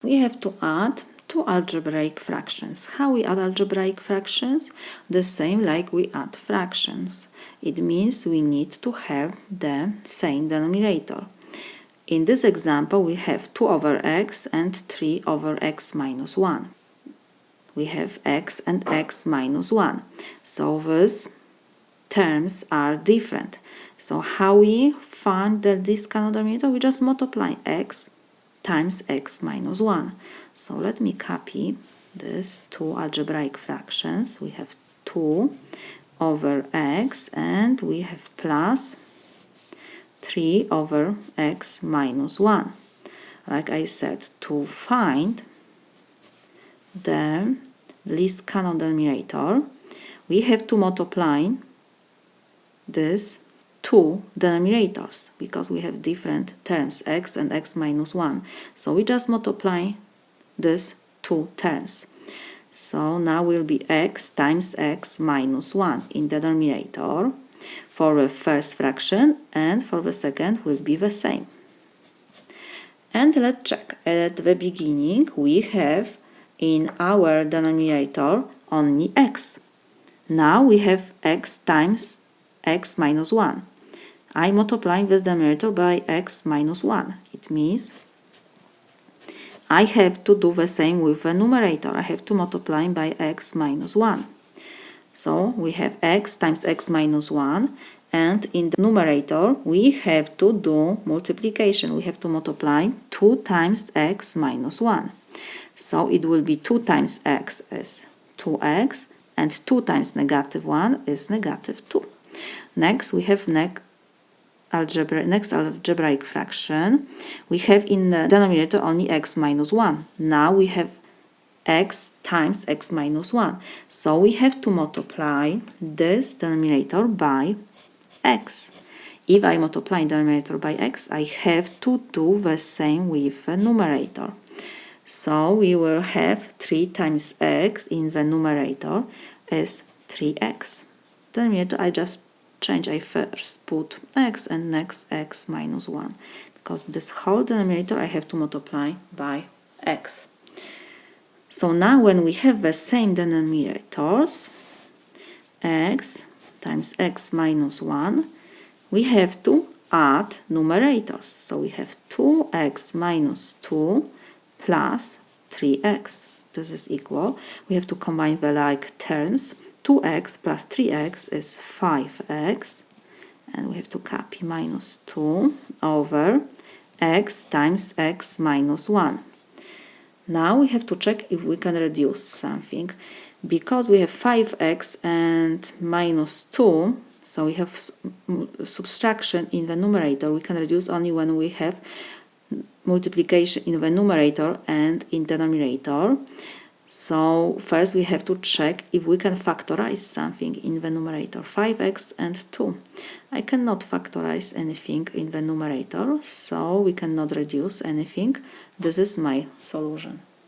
We have to add two algebraic fractions. How we add algebraic fractions? The same like we add fractions. It means we need to have the same denominator. In this example, we have 2 over x and 3 over x minus 1. We have x and x minus 1. So these terms are different. So how we find this kind of denominator? We just multiply x times x minus 1. So let me copy these two algebraic fractions. We have 2 over x and we have plus 3 over x minus 1. Like I said, to find the least common denominator, we have to multiply these two denominators because we have different terms, x and x minus 1. So we just multiply these two terms. So now will be x times x minus 1 in the denominator for the first fraction, and for the second will be the same. And let's check. At the beginning we have in our denominator only x. Now we have x times x minus 1. I multiply this denominator by x minus 1. It means I have to do the same with the numerator. I have to multiply by x minus 1. So we have x times x minus 1, and in the numerator we have to do multiplication. We have to multiply 2 times x minus 1. So it will be 2 times x is 2x, and 2 times negative 1 is negative 2. Next we have next algebraic fraction. We have in the denominator only x minus 1. Now we have x times x minus 1. So we have to multiply this denominator by x. If I multiply the denominator by x, I have to do the same with the numerator. So we will have 3 times x in the numerator is 3x. The denominator I just change. I first put x and next x minus 1, because this whole denominator I have to multiply by x. So now when we have the same denominators, x times x minus 1, we have to add numerators. So we have 2x minus 2 plus 3x. This is equal. We have to combine the like terms. 2x plus 3x is 5x, and we have to copy minus 2 over x times x minus 1. Now we have to check if we can reduce something. Because we have 5x and minus 2, so we have subtraction in the numerator. We can reduce only when we have multiplication in the numerator and in the denominator. So first we have to check if we can factorize something in the numerator. 5x and 2. I cannot factorize anything in the numerator, so we cannot reduce anything. This is my solution.